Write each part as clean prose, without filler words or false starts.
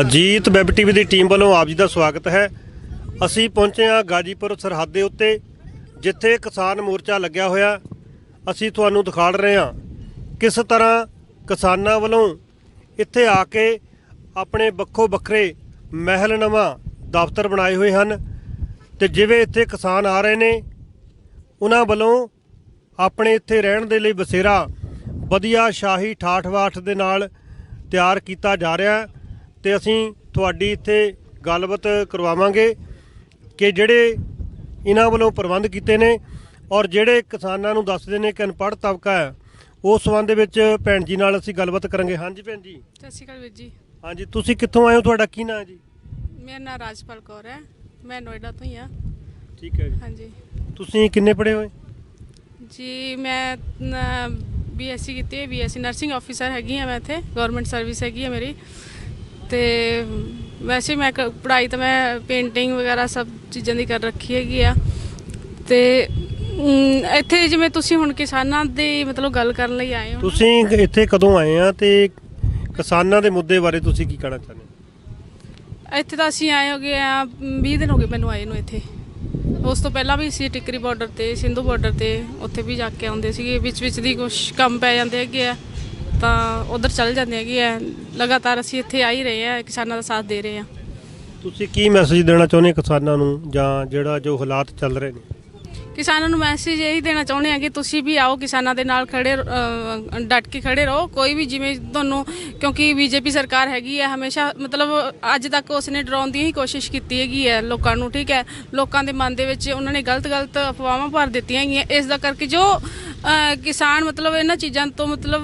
Ajit web TV ਦੀ team ਵੱਲੋਂ ਆਪ ਜੀ ਦਾ ਸਵਾਗਤ ਹੈ। ਅਸੀਂ ਪਹੁੰਚੇ ਹਾਂ ਗਾਜੀਪੁਰ ਸਰਹੱਦ ਦੇ ਉੱਤੇ, ਜਿੱਥੇ ਕਿਸਾਨ ਮੋਰਚਾ ਲੱਗਿਆ ਹੋਇਆ। ਅਸੀਂ ਤੁਹਾਨੂੰ ਦਿਖਾ ਰਹੇ ਹਾਂ ਕਿਸ ਤਰ੍ਹਾਂ ਕਿਸਾਨਾਂ ਵੱਲੋਂ ਇੱਥੇ ਆ ਕੇ ਆਪਣੇ ਵੱਖੋ ਵੱਖਰੇ ਮਹਿਲ ਨਵਾਂ ਦਫ਼ਤਰ ਬਣਾਏ ਹੋਏ ਹਨ, ਤੇ ਜਿਵੇਂ ਇੱਥੇ ਕਿਸਾਨ ਆ ਰਹੇ ਨੇ ਉਹਨਾਂ ਵੱਲੋਂ ਆਪਣੇ ਇੱਥੇ ਰਹਿਣ ਦੇ ਲਈ ਬਸੇਰਾ ਵਧੀਆ ਸ਼ਾਹੀ ਠਾਠ-ਬਾਠ ਦੇ ਨਾਲ ਤਿਆਰ ਕੀਤਾ ਜਾ ਰਿਹਾ। ਤੇ ਅਸੀਂ ਤੁਹਾਡੀ ਇੱਥੇ ਗੱਲਬਾਤ ਕਰਵਾਵਾਂਗੇ ਕਿ ਜਿਹੜੇ ਇਹਨਾਂ ਵੱਲੋਂ ਪ੍ਰਬੰਧ ਕੀਤੇ ਨੇ ਔਰ ਜਿਹੜੇ ਕਿਸਾਨਾਂ ਨੂੰ ਦੱਸਦੇ ਨੇ ਕਿ ਅਨਪੜ੍ਹ ਤਬਕਾ ਹੈ, ਉਸ ਸੰਬੰਧ ਦੇ ਵਿੱਚ ਭੈਣ ਜੀ ਨਾਲ ਅਸੀਂ ਗੱਲਬਾਤ ਕਰਾਂਗੇ। ਹਾਂਜੀ ਭੈਣ ਜੀ, ਸਤਿ ਸ਼੍ਰੀ ਅਕਾਲ ਵੀਰ ਜੀ। ਹਾਂਜੀ, ਤੁਸੀਂ ਕਿੱਥੋਂ ਆਏ ਹੋ? ਤੁਹਾਡਾ ਕੀ ਨਾਮ ਹੈ ਜੀ? ਮੇਰਾ ਨਾਮ ਰਾਜਪਾਲ ਕੌਰ ਹੈ, ਮੈਂ ਨੋਇਡਾ ਤੋਂ ਹੀ ਹਾਂ। ਠੀਕ ਹੈ ਜੀ। ਹਾਂਜੀ, ਤੁਸੀਂ ਕਿੰਨੇ ਪੜ੍ਹੇ ਹੋਏ ਜੀ? ਮੈਂ BSc ਕੀਤੀ ਹੈ, BSc ਨਰਸਿੰਗ ਆਫਿਸਰ ਹੈਗੀ ਹਾਂ। ਮੈਂ ਇੱਥੇ ਗਵਰਨਮੈਂਟ ਸਰਵਿਸ ਹੈਗੀ ਹੈ ਮੇਰੀ। ਤੇ ਵੈਸੇ ਮੈਂ ਪੜ੍ਹਾਈ ਤਾਂ ਮੈਂ ਪੇਂਟਿੰਗ ਵਗੈਰਾ ਸਭ ਚੀਜ਼ਾਂ ਦੀ ਕਰ ਰੱਖੀ ਹੈਗੀ ਆ। ਤੇ ਇੱਥੇ ਜਿਵੇਂ ਤੁਸੀਂ ਹੁਣ ਕਿਸਾਨਾਂ ਦੀ ਮਤਲਬ ਗੱਲ ਕਰਨ ਲਈ ਆਏ ਹੋ, ਤੁਸੀਂ ਇੱਥੇ ਕਦੋਂ ਆਏ ਆ ਤੇ ਕਿਸਾਨਾਂ ਦੇ ਮੁੱਦੇ ਬਾਰੇ ਤੁਸੀਂ ਕੀ ਕਹਿਣਾ ਚਾਹੁੰਦੇ ਹੋ? ਇੱਥੇ ਤਾਂ ਅਸੀਂ ਆਏ ਹੋ ਗਏ ਆ 20 ਦਿਨ ਹੋ ਗਏ ਮੈਨੂੰ ਆਏ ਨੂੰ ਇੱਥੇ। ਉਸ ਤੋਂ ਪਹਿਲਾਂ ਵੀ ਸੀ ਟਿੱਕਰੀ ਬਾਰਡਰ ਤੇ, ਸਿੰਧੂ ਬਾਰਡਰ ਤੇ, ਉੱਥੇ ਵੀ ਜਾ ਕੇ ਆਉਂਦੇ ਸੀਗੇ। ਵਿੱਚ ਦੀ ਕੁਛ ਕੰਮ ਪੈ ਜਾਂਦੇ ਹੈਗੇ ਆ ਤਾਂ ਉਧਰ ਚੱਲ ਜਾਂਦੇ ਹੈਗੇ ਆ। ਲਗਾਤਾਰ ਅਸੀਂ ਇੱਥੇ ਆ ਹੀ ਰਹੇ ਆ, ਕਿਸਾਨਾਂ ਦਾ ਸਾਥ ਦੇ ਰਹੇ ਆ। ਤੁਸੀਂ ਕੀ ਮੈਸੇਜ ਦੇਣਾ ਚਾਹੁੰਦੇ ਕਿਸਾਨਾਂ ਨੂੰ, ਜਾਂ ਜਿਹੜਾ ਜੋ ਹਾਲਾਤ ਚੱਲ ਰਹੇ ਨੇ? ਕਿਸਾਨਾਂ ਨੂੰ ਮੈਸੇਜ ਇਹੀ ਦੇਣਾ ਚਾਹੁੰਦੇ ਆ ਕਿ ਤੁਸੀਂ ਵੀ ਆਓ, ਕਿਸਾਨਾਂ ਦੇ ਨਾਲ ਖੜੇ ਡਟ ਕੇ ਖੜੇ ਰਹੋ। ਕੋਈ ਵੀ ਜਿਵੇਂ ਤੁਹਾਨੂੰ, ਕਿਉਂਕਿ BJP ਸਰਕਾਰ ਹੈਗੀ ਹੈ, ਹਮੇਸ਼ਾ ਮਤਲਬ ਅੱਜ ਤੱਕ ਉਸਨੇ ਡਰਾਉਣ ਦੀ ਹੀ ਕੋਸ਼ਿਸ਼ ਕੀਤੀ ਹੈਗੀ ਹੈ ਲੋਕਾਂ ਨੂੰ। ਠੀਕ ਹੈ, ਲੋਕਾਂ ਦੇ ਮਨ ਦੇ ਵਿੱਚ ਉਹਨਾਂ ਨੇ ਗਲਤ ਅਫਵਾਹਾਂ ਭਰ ਦਿੱਤੀਆਂ ਹੈਗੀਆਂ। ਇਸ ਦਾ ਕਰਕੇ ਜੋ ਕਿਸਾਨ ਮਤਲਬ ਇਹਨਾਂ ਚੀਜ਼ਾਂ ਤੋਂ ਮਤਲਬ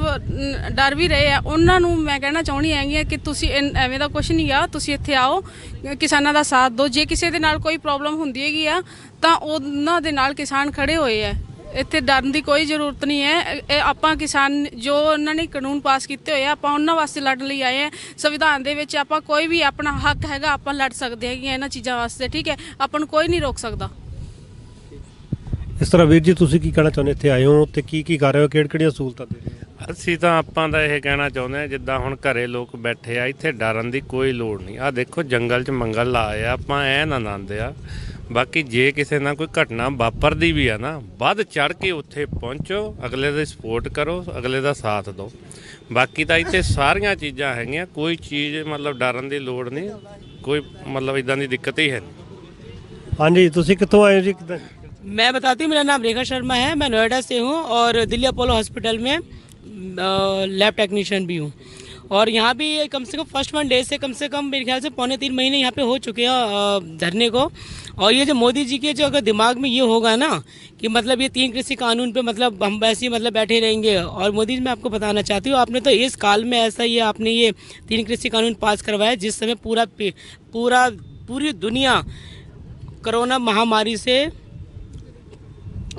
ਡਰ ਵੀ ਰਹੇ ਆ, ਉਹਨਾਂ ਨੂੰ ਮੈਂ ਕਹਿਣਾ ਚਾਹੁੰਦੀ ਹੈਗੀ ਆ ਕਿ ਤੁਸੀਂ ਐਵੇਂ ਦਾ ਕੁਛ ਨਹੀਂ ਆ। ਤੁਸੀਂ ਇੱਥੇ ਆਓ, ਕਿਸਾਨਾਂ ਦਾ ਸਾਥ ਦਿਓ। ਜੇ ਕਿਸੇ ਦੇ ਨਾਲ ਕੋਈ ਪ੍ਰੋਬਲਮ ਹੁੰਦੀ ਹੈਗੀ ਆ ਤਾਂ ਉਹਨਾਂ ਦੇ ਨਾਲ ਕਿਸਾਨ ਖੜੇ ਹੋਏ ਆ। ਇੱਥੇ ਡਰਨ ਦੀ ਕੋਈ ਜ਼ਰੂਰਤ ਨਹੀਂ ਹੈ। ਆਪਾਂ ਕਿਸਾਨ ਜੋ ਉਹਨਾਂ ਨੇ ਕਾਨੂੰਨ ਪਾਸ ਕੀਤੇ ਹੋਏ ਆ, ਆਪਾਂ ਉਹਨਾਂ ਵਾਸਤੇ ਲੜਨ ਲਈ ਆਏ ਆ। ਸੰਵਿਧਾਨ ਦੇ ਵਿੱਚ ਆਪਾਂ ਕੋਈ ਵੀ ਆਪਣਾ ਹੱਕ ਹੈਗਾ, ਆਪਾਂ ਲੜ ਸਕਦੇ ਹੈਗੇ ਇਹਨਾਂ ਚੀਜ਼ਾਂ ਵਾਸਤੇ। ਠੀਕ ਹੈ, ਆਪਾਂ ਨੂੰ ਕੋਈ ਨਹੀਂ ਰੋਕ ਸਕਦਾ। ਇਸ ਤਰ੍ਹਾਂ ਵੀਰ ਜੀ, ਤੁਸੀਂ ਕੀ ਕਹਿਣਾ ਚਾਹੁੰਦੇ? ਇੱਥੇ ਆਏ ਹੋ ਤੇ ਕੀ ਕਰ ਰਹੇ ਹੋ, ਕਿਹੜੀਆਂ ਸਹੂਲਤਾਂ ਦੇ ਰਹੇ ਹੋ? ਅਸੀਂ ਤਾਂ ਆਪਾਂ ਦਾ ਇਹ ਕਹਿਣਾ ਚਾਹੁੰਦੇ ਹਾਂ, ਜਿੱਦਾਂ ਹੁਣ ਘਰੇ ਲੋਕ ਬੈਠੇ ਆ, ਇੱਥੇ ਡਰਨ ਦੀ ਕੋਈ ਲੋੜ ਨਹੀਂ। ਆਹ ਦੇਖੋ, ਜੰਗਲ 'ਚ ਮੰਗਲ ਲਾਏ ਆ, ਆਪਾਂ ਐਨ ਆਨੰਦ ਆ। ਬਾਕੀ ਜੇ ਕਿਸੇ ਨਾਲ ਕੋਈ ਘਟਨਾ ਵਾਪਰਦੀ ਵੀ ਆ ਨਾ, ਵੱਧ ਚੜ੍ਹ ਕੇ ਉੱਥੇ ਪਹੁੰਚੋ, ਅਗਲੇ ਦੀ ਸਪੋਰਟ ਕਰੋ, ਅਗਲੇ ਦਾ ਸਾਥ ਦਿਓ। ਬਾਕੀ ਤਾਂ ਇੱਥੇ ਸਾਰੀਆਂ ਚੀਜ਼ਾਂ ਹੈਗੀਆਂ, ਕੋਈ ਚੀਜ਼ ਮਤਲਬ ਡਰਨ ਦੀ ਲੋੜ ਨਹੀਂ, ਕੋਈ ਮਤਲਬ ਇੱਦਾਂ ਦੀ ਦਿੱਕਤ ਹੀ ਹੈ ਨਹੀਂ। ਹਾਂਜੀ, ਤੁਸੀਂ ਕਿੱਥੋਂ ਆਏ ਹੋ ਜੀ? ਕਿੱਦਾਂ? मैं बताती हूँ, मेरा नाम रेखा शर्मा है, मैं नोएडा से हूँ और दिल्ली अपोलो हॉस्पिटल में लैब टेक्नीशियन भी हूँ। और यहाँ भी कम से कम फर्स्ट 1 डे से कम मेरे ख्याल से 2.25 महीने यहाँ पे हो चुके हैं धरने को। और ये जो मोदी जी के जो अगर दिमाग में ये होगा ना कि मतलब ये 3 कृषि कानून पे मतलब हम वैसे ही मतलब बैठे रहेंगे। और मोदी जी, मैं आपको बताना चाहती हूँ, आपने तो इस काल में ऐसा ही आपने ये 3 कृषि कानून पास करवाया जिस समय पूरी दुनिया कोरोना महामारी से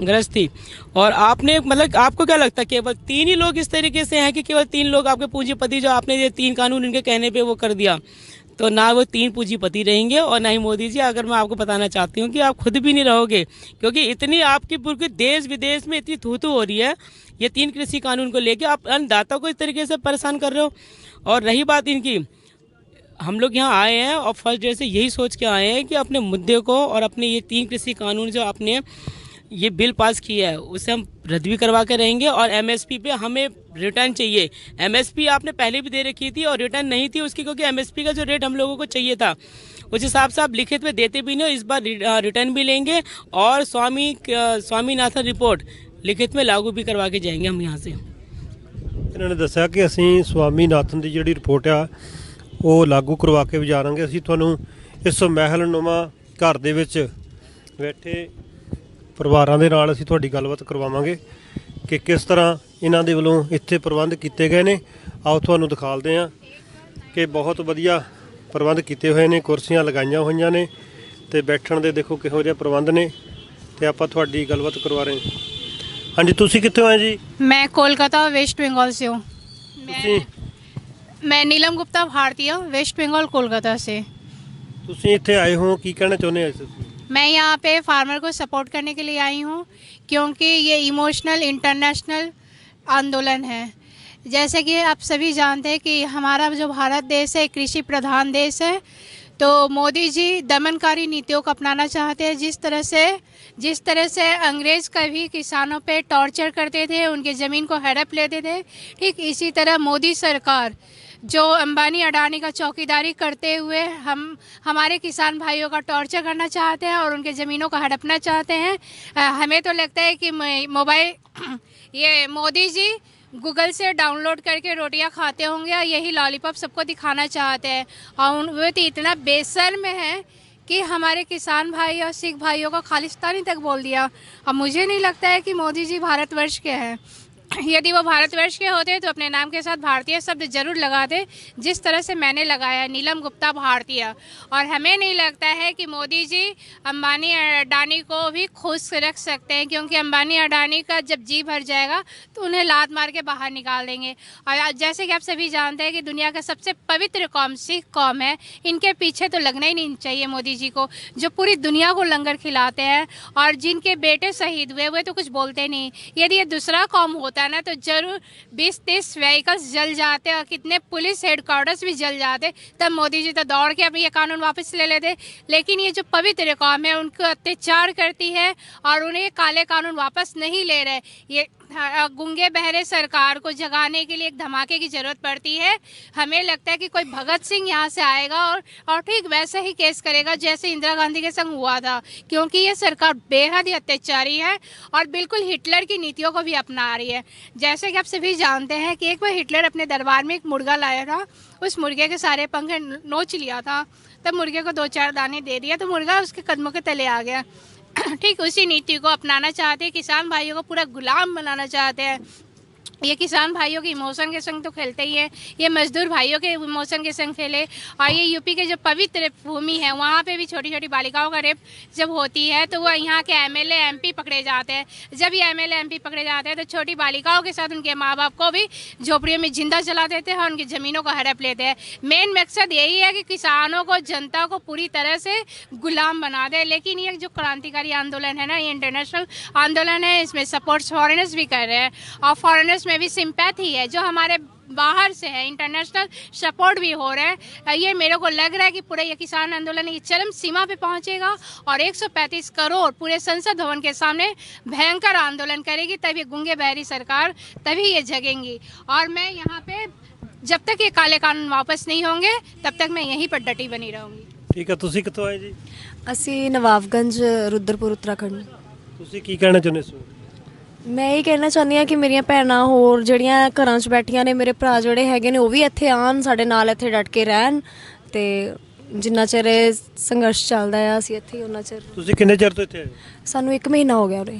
ग्रस्त थी। और आपने मतलब आपको क्या लगता है केवल 3 ही लोग इस तरीके से हैं कि केवल 3 लोग आपके पूंजीपति जो आपने ये 3 कानून इनके कहने पे वो कर दिया? तो ना वो 3 पूंजीपति रहेंगे और ना ही मोदी जी। अगर मैं आपको बताना चाहती हूँ कि आप खुद भी नहीं रहोगे, क्योंकि इतनी आपकी पूरे देश विदेश में इतनी थू हो रही है ये 3 कृषि कानून को लेके। आप अन्नदाता को इस तरीके से परेशान कर रहे हो। और रही बात इनकी, हम लोग यहाँ आए हैं और फर्स्ट डे से यही सोच के आए हैं कि अपने मुद्दे को और अपने ये 3 कृषि कानून जो आपने ये बिल पास किया है उसे हम रद्द भी करवा के रहेंगे। और MSP पे हमें रिटर्न चाहिए। MSP आपने पहले भी दे रखी थी और रिटर्न नहीं थी उसकी, क्योंकि MSP का जो रेट हम लोगों को चाहिए था उस हिसाब से आप लिखित में देते भी नहीं हो। इस बार रिटर्न भी लेंगे और स्वामीनाथन रिपोर्ट लिखित में लागू भी करवा के जाएंगे हम यहाँ से। ਇਹਨਾਂ ਨੇ ਦੱਸਿਆ ਕਿ ਅਸੀਂ ਸਵਾਮੀਨਾਥਨ ਦੀ ਜਿਹੜੀ ਰਿਪੋਰਟ ਆ ਉਹ ਲਾਗੂ ਕਰਵਾ ਕੇ ਵੀ ਜਾਵਾਂਗੇ। ਅਸੀਂ ਤੁਹਾਨੂੰ ਇਸ ਮਹਿਲਨੁਮਾ ਘਰ ਦੇ ਵਿੱਚ ਬੈਠੇ ਪਰਿਵਾਰਾਂ ਦੇ ਨਾਲ ਅਸੀਂ ਤੁਹਾਡੀ ਗੱਲਬਾਤ ਕਰਵਾਵਾਂਗੇ ਕਿ ਕਿਸ ਤਰ੍ਹਾਂ ਇਹਨਾਂ ਦੇ ਵੱਲੋਂ ਇੱਥੇ ਪ੍ਰਬੰਧ ਕੀਤੇ ਗਏ ਨੇ। ਆਓ ਤੁਹਾਨੂੰ ਦਿਖਾਉਂਦੇ ਹਾਂ ਕਿ ਬਹੁਤ ਵਧੀਆ ਪ੍ਰਬੰਧ ਕੀਤੇ ਹੋਏ ਨੇ, ਕੁਰਸੀਆਂ ਲਗਾਈਆਂ ਹੋਈਆਂ ਨੇ ਤੇ ਬੈਠਣ ਦੇ ਦੇਖੋ ਕਿਹੋ ਜਿਹੇ ਪ੍ਰਬੰਧ ਨੇ, ਤੇ ਆਪਾਂ ਤੁਹਾਡੀ ਗੱਲਬਾਤ ਕਰਵਾ ਰਹੇ ਹਾਂ। ਹਾਂਜੀ, ਤੁਸੀਂ ਕਿੱਥੋਂ ਆਏ ਜੀ? मैं कोलकाता वेस्ट बंगाल से हूँ। मैं नीलम गुप्ता भारतीय, वेस्ट बंगाल कोलकाता से। ਤੁਸੀਂ ਇੱਥੇ ਆਏ ਹੋ, ਕੀ ਕਹਿਣਾ ਚਾਹੁੰਦੇ ਹੋ? मैं यहाँ पे फार्मर को सपोर्ट करने के लिए आई हूँ, क्योंकि ये इमोशनल इंटरनेशनल आंदोलन है। जैसे कि आप सभी जानते हैं कि हमारा जो भारत देश है कृषि प्रधान देश है, तो मोदी जी दमनकारी नीतियों को अपनाना चाहते हैं। जिस तरह से अंग्रेज़ कभी किसानों पे टॉर्चर करते थे, उनके ज़मीन को हड़प लेते थे, ठीक इसी तरह मोदी सरकार जो अंबानी अडानी का चौकीदारी करते हुए हमारे किसान भाइयों का टॉर्चर करना चाहते हैं और उनके ज़मीनों को हड़पना चाहते हैं। हमें तो लगता है कि ये मोदी जी गूगल से डाउनलोड करके रोटियां खाते होंगे और यही लॉलीपॉप सबको दिखाना चाहते हैं, और वे तो इतना बेशर्म है कि हमारे किसान भाई और सिख भाइयों को खालिस्तानी तक बोल दिया। अब मुझे नहीं लगता है कि मोदी जी भारतवर्ष के हैं। यदि वो भारतवर्ष के होते तो अपने नाम के साथ भारतीय शब्द जरूर लगाते, जिस तरह से मैंने लगाया नीलम गुप्ता भारतीय। और हमें नहीं लगता है कि मोदी जी अंबानी अडानी को भी खुश रख सकते हैं, क्योंकि अंबानी अडानी का जब जी भर जाएगा तो उन्हें लात मार के बाहर निकाल देंगे। और जैसे कि आप सभी जानते हैं कि दुनिया का सबसे पवित्र कौम सिख कौम है, इनके पीछे तो लगना ही नहीं चाहिए मोदी जी को, जो पूरी दुनिया को लंगर खिलाते हैं और जिनके बेटे शहीद हुए वे तो कुछ बोलते नहीं। यदि ये दूसरा कौम होता ना तो जरूर 20-30 व्हीकल्स जल जाते और कितने पुलिस हेडक्वार्टर्स भी जल जाते, तब मोदी जी तो दौड़ के अभी ये कानून वापस ले लेते। लेकिन ये जो पवित्र कौम है उनको अत्याचार करती है और उन्हें काले कानून वापस नहीं ले रहे। ये गूंगे बहरे सरकार को जगाने के लिए एक धमाके की जरूरत पड़ती है। हमें लगता है कि कोई भगत सिंह यहाँ से आएगा और ठीक वैसे ही केस करेगा जैसे इंदिरा गांधी के संग हुआ था, क्योंकि ये सरकार बेहद ही अत्याचारी है और बिल्कुल हिटलर की नीतियों को भी अपना रही है। जैसे कि आप सभी जानते हैं कि एक बार हिटलर अपने दरबार में एक मुर्गा लाया था, उस मुर्गे के सारे पंख नोच लिया था, तब मुर्गे को 2-4 दाने दे दिया तो मुर्गा उसके कदमों के तले आ गया। ठीक उसी नीति को अपनाना चाहते हैं, किसान भाइयों को पूरा गुलाम बनाना चाहते हैं। ये किसान भाइयों के इमोशन के संग तो खेलते ही है, ये मजदूर भाइयों के इमोशन के संग खेले। और ये यूपी के जो पवित्र भूमि है वहाँ पे भी छोटी छोटी बालिकाओं का रेप जब होती है तो वह यहाँ के एमएलए एमपी पकड़े जाते हैं। जब ये एमएलए एमपी पकड़े जाते हैं तो छोटी बालिकाओं के साथ उनके माँ बाप को भी झोपड़ियों में जिंदा जला देते हैं और उनकी ज़मीनों को हड़प लेते हैं। मेन मकसद यही है कि किसानों को, जनता को पूरी तरह से गुलाम बना दे। लेकिन ये जो क्रांतिकारी आंदोलन है ना, ये इंटरनेशनल आंदोलन है, इसमें सपोर्ट फॉरेनर्स भी कर रहे हैं और फॉरेनर्स में भी सिंपैथी है जो हमारे बाहर से है, इंटरनेशनल सपोर्ट भी हो रहा है। ये मेरे को लग रहा है कि पूरा ये किसान आंदोलन ये चरम सीमा पे पहुंचेगा और 135 करोड़ पूरे संसद भवन के सामने भयंकर आंदोलन करेगी, तभी गूंगे बहरी सरकार तभी ये जगेंगी। और मैं यहाँ पे जब तक ये काले कानून वापस नहीं होंगे तब तक मैं यहीं पर डटी बनी रहूँगी। ठीक है, ਤੁਸੀਂ ਕਿੱਥੋਂ ਆਏ ਜੀ? ਅਸੀਂ ਨਵਾਬਗੰਜ ਰੁद्रपुर उत्तराखंड। ਤੁਸੀਂ ਕੀ ਕਹਿਣਾ ਚਾਹੁੰਦੇ ਹੋ? ਮੈਂ ਇਹ ਕਹਿਣਾ ਚਾਹੁੰਦੀ ਹਾਂ ਕਿ ਮੇਰੀਆਂ ਭੈਣਾਂ ਹੋਰ ਜਿਹੜੀਆਂ ਘਰਾਂ 'ਚ ਬੈਠੀਆਂ ਨੇ, ਮੇਰੇ ਭਰਾ ਜਿਹੜੇ ਹੈਗੇ ਨੇ ਉਹ ਵੀ ਇੱਥੇ ਆਉਣ, ਸਾਡੇ ਨਾਲ ਇੱਥੇ ਡਟ ਕੇ ਰਹਿਣ ਤੇ ਜਿੰਨਾ ਚਿਰ ਇਹ ਸੰਘਰਸ਼ ਚੱਲਦਾ ਆ ਅਸੀਂ ਇੱਥੇ ਹੀ ਉਹਨਾਂ ਚਿਰ। ਤੁਸੀਂ ਕਿੰਨੇ ਚਿਰ ਤੋਂ ਇੱਥੇ ਆਏ ਹੋ? ਸਾਨੂੰ 1 ਮਹੀਨਾ ਹੋ ਗਿਆ ਉਰੇ।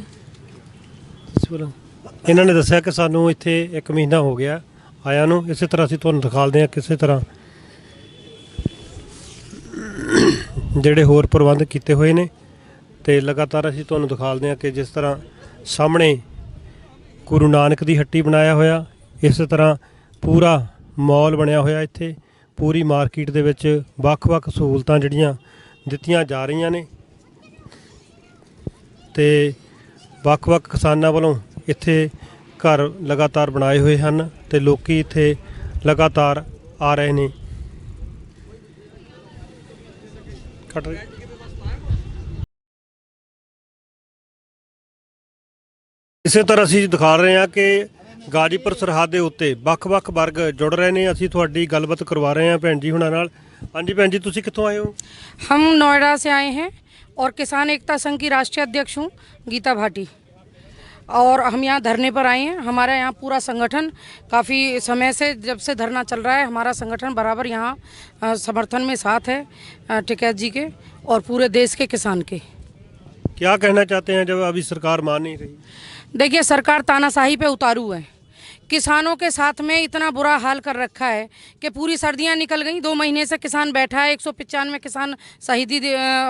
ਇਹਨਾਂ ਨੇ ਦੱਸਿਆ ਕਿ ਸਾਨੂੰ ਇੱਥੇ 1 ਮਹੀਨਾ ਹੋ ਗਿਆ ਆਇਆ ਨੂੰ। ਇਸੇ ਤਰ੍ਹਾਂ ਅਸੀਂ ਤੁਹਾਨੂੰ ਦਿਖਾਉਂਦੇ ਹਾਂ ਕਿਸੇ ਤਰ੍ਹਾਂ ਜਿਹੜੇ ਹੋਰ ਪ੍ਰਬੰਧ ਕੀਤੇ ਹੋਏ ਨੇ ਤੇ ਲਗਾਤਾਰ ਅਸੀਂ ਤੁਹਾਨੂੰ ਦਿਖਾਉਂਦੇ ਹਾਂ ਕਿ ਜਿਸ ਤਰ੍ਹਾਂ ਸਾਹਮਣੇ ਗੁਰੂ ਨਾਨਕ ਦੀ ਹੱਟੀ ਬਣਾਇਆ ਹੋਇਆ, ਇਸੇ ਤਰ੍ਹਾਂ ਪੂਰਾ ਮਾਲ ਬਣਿਆ ਹੋਇਆ। ਇੱਥੇ ਪੂਰੀ ਮਾਰਕੀਟ ਦੇ ਵਿੱਚ ਵੱਖ-ਵੱਖ ਸਹੂਲਤਾਂ ਜਿਹੜੀਆਂ ਦਿੱਤੀਆਂ ਜਾ ਰਹੀਆਂ ਨੇ ਤੇ ਵੱਖ-ਵੱਖ ਕਿਸਾਨਾਂ ਵੱਲੋਂ ਇੱਥੇ ਘਰ ਲਗਾਤਾਰ ਬਣਾਏ ਹੋਏ ਹਨ ਤੇ ਲੋਕੀ ਇੱਥੇ ਲਗਾਤਾਰ ਆ ਰਹੇ ਨੇ। ਕੱਟ ਰਹੇ ਇਸੇ ਤਰ੍ਹਾਂ ਅਸੀਂ ਦਿਖਾ ਰਹੇ ਹਾਂ ਕਿ ਗਾਜੀਪੁਰ ਸਰਹੱਦ ਦੇ ਉੱਤੇ ਵੱਖ-ਵੱਖ ਵਰਗ ਜੁੜ ਰਹੇ ਨੇ। ਅਸੀਂ ਤੁਹਾਡੀ ਗੱਲਬਾਤ ਕਰਵਾ ਰਹੇ ਹਾਂ ਭੈਣ ਜੀ ਹੁਣਾਂ ਨਾਲ। ਹਾਂਜੀ ਭੈਣ ਜੀ, ਤੁਸੀਂ ਕਿੱਥੋਂ ਆਏ ਹੋ? हम नोएडा से आए हैं और किसान एकता संघ की राष्ट्रीय अध्यक्ष हूँ गीता भाटी, और हम यहाँ धरने पर आए हैं। हमारा यहाँ पूरा संगठन काफ़ी समय से, जब से धरना चल रहा है, हमारा संगठन बराबर यहाँ समर्थन में साथ है टिकैत जी के और पूरे देश के किसान के। क्या कहना चाहते हैं जब अभी सरकार मान नहीं रही? देखिए, सरकार तानाशाही पे उतारू है। किसानों के साथ में इतना बुरा हाल कर रखा है कि पूरी सर्दियां निकल गई, 2 महीने से किसान बैठा है, 195 किसान शहीदी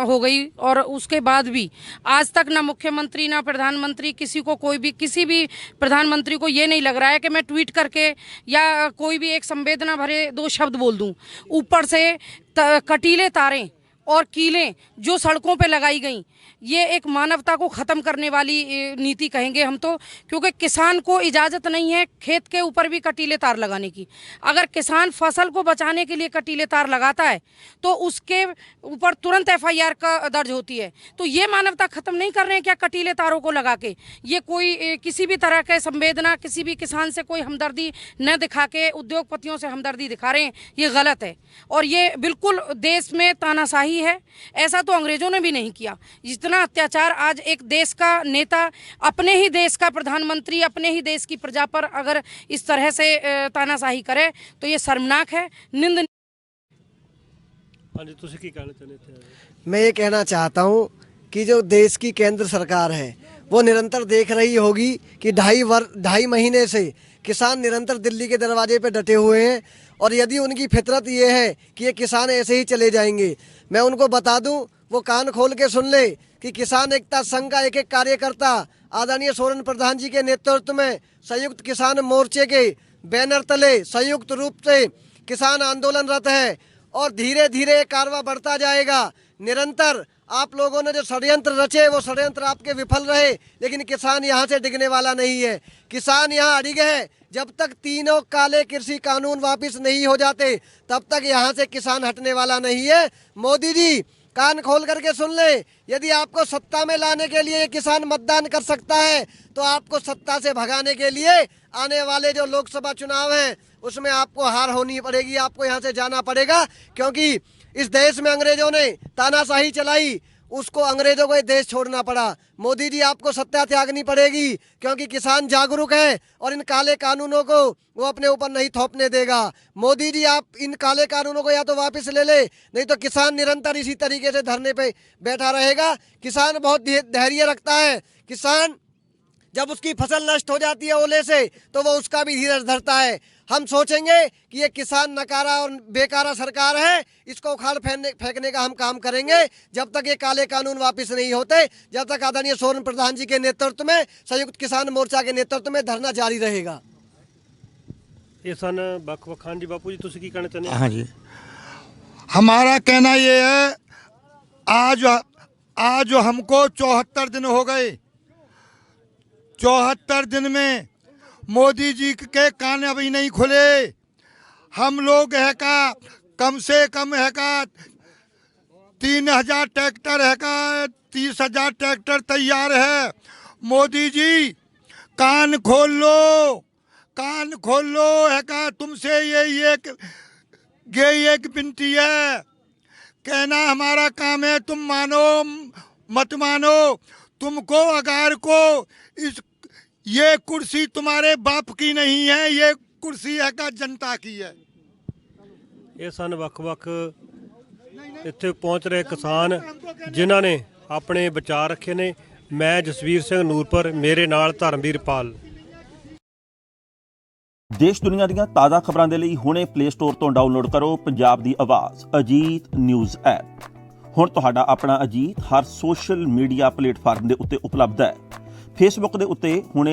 हो गई, और उसके बाद भी आज तक ना मुख्यमंत्री ना प्रधानमंत्री किसी भी प्रधानमंत्री को ये नहीं लग रहा है कि मैं ट्वीट करके या कोई भी एक संवेदना भरे 2 शब्द बोल दूं। ऊपर से कटीले तारे और कीलें जो सड़कों पे लगाई गई, ये एक मानवता को ख़त्म करने वाली नीति कहेंगे हम तो, क्योंकि किसान को इजाज़त नहीं है खेत के ऊपर भी कटीले तार लगाने की। अगर किसान फसल को बचाने के लिए कटीले तार लगाता है तो उसके ऊपर तुरंत FIR का दर्ज होती है। तो ये मानवता ख़त्म नहीं कर रहे हैं क्या कटीले तारों को लगा के? ये कोई किसी भी तरह के संवेदना, किसी भी किसान से कोई हमदर्दी न दिखा के उद्योगपतियों से हमदर्दी दिखा रहे हैं, ये गलत है। और ये बिल्कुल देश में तानाशाही है। ऐसा तो अंग्रेज़ों ने भी नहीं किया। जितना अत्याचार आज एक देश का नेता, अपने ही देश का प्रधानमंत्री, अपने ही देश की प्रजा पर अगर इस तरह से तानाशाही करे तो ये शर्मनाक है, निंदनीय। हाँ जी, तुसी की कहना चाहते थे? मैं ये कहना चाहता हूँ कि जो देश की केंद्र सरकार है वो निरंतर देख रही होगी कि 2.5 महीने से किसान निरंतर दिल्ली के दरवाजे पे डटे हुए हैं, और यदि उनकी फितरत ये है कि ये किसान ऐसे ही चले जाएंगे, मैं उनको बता दूं, वो कान खोल के सुन ले कि किसान एकता संघ का एक कार्यकर्ता आदरणीय सोरेन प्रधान जी के नेतृत्व में संयुक्त किसान मोर्चे के बैनर तले संयुक्त रूप से किसान आंदोलनरत है, और धीरे धीरे कारवां बढ़ता जाएगा। निरंतर आप लोगों ने जो षड्यंत्र रचे वो षड्यंत्र आपके विफल रहे, लेकिन किसान यहाँ से डिगने वाला नहीं है। किसान यहाँ अड़िग है। जब तक तीनों काले कृषि कानून वापस नहीं हो जाते तब तक यहाँ से किसान हटने वाला नहीं है। मोदी जी कान खोल करके सुन ले, यदि आपको सत्ता में लाने के लिए किसान मतदान कर सकता है तो आपको सत्ता से भगाने के लिए आने वाले जो लोकसभा चुनाव हैं उसमें आपको हार होनी पड़ेगी, आपको यहाँ से जाना पड़ेगा। क्योंकि इस देश में अंग्रेजों ने तानाशाही चलाई, उसको अंग्रेजों को ये देश छोड़ना पड़ा। मोदी जी आपको सत्ता त्यागनी पड़ेगी, क्योंकि किसान जागरूक है और इन काले कानूनों को वो अपने ऊपर नहीं थोपने देगा। मोदी जी आप इन काले कानूनों को या तो वापस ले ले, नहीं तो किसान निरंतर इसी तरीके से धरने पे बैठा रहेगा। किसान बहुत धैर्य रखता है। किसान जब उसकी फसल नष्ट हो जाती है ओले से तो वो उसका भी धीरज धरता है। हम सोचेंगे कि ये किसान नकारा और बेकारा सरकार है, इसको उखाड़ फेंकने का हम काम करेंगे जब तक ये काले कानून वापस नहीं होते, जब तक आदरणीय सोरेन प्रधान जी के नेतृत्व में संयुक्त किसान मोर्चा के नेतृत्व में धरना जारी रहेगा। ये सन बख खान जी, बापू जी तुसी की कहना चाहते हैं? हाँ जी, हमारा कहना ये है, आज हमको 74 दिन हो गए। 74 दिन में मोदी जी के कान अभी नहीं खुले। हम लोग है का कम से कम है का 3000 ट्रैक्टर है का 30,000 ट्रैक्टर तैयार है। मोदी जी कान खोल लो, कान खोल लो है का तुमसे ये एक विनती है। कहना हमारा काम है, तुम मानो मत मानो, तुमको अगार को ये कुर्सी तुम्हारे बाप की नहीं है, ये कुर्सी है का जनता की है। ਇਹ ਸਨ ਵੱਖ-ਵੱਖ ਇੱਥੇ ਪਹੁੰਚ ਰਹੇ ਕਿਸਾਨ ਜਿਨ੍ਹਾਂ ਨੇ ਆਪਣੇ ਵਿਚਾਰ ਰੱਖੇ ਨੇ। ਮੈਂ ਜਸਵੀਰ ਸਿੰਘ ਨੂਰਪੁਰ, ਮੇਰੇ ਨਾਲ ਧਰਮਵੀਰ ਪਾਲ। ਦੇਸ਼ ਦੁਨੀਆ ਦੀਆਂ ਤਾਜ਼ਾ ਖਬਰਾਂ ਦੇ ਲਈ ਹੁਣੇ ਪਲੇ ਸਟੋਰ ਤੋਂ ਡਾਊਨਲੋਡ ਕਰੋ ਪੰਜਾਬ ਦੀ ਆਵਾਜ਼ ਅਜੀਤ ਨਿਊਜ਼ ਐਪ। ਹੁਣ ਤੁਹਾਡਾ ਆਪਣਾ ਅਜੀਤ ਹਰ ਸੋਸ਼ਲ ਮੀਡੀਆ ਪਲੇਟਫਾਰਮ ਦੇ ਉੱਤੇ ਉਪਲਬਧ ਹੈ। ਫੇਸਬੁੱਕ ਦੇ ਉੱਤੇ ਹੁਣੇ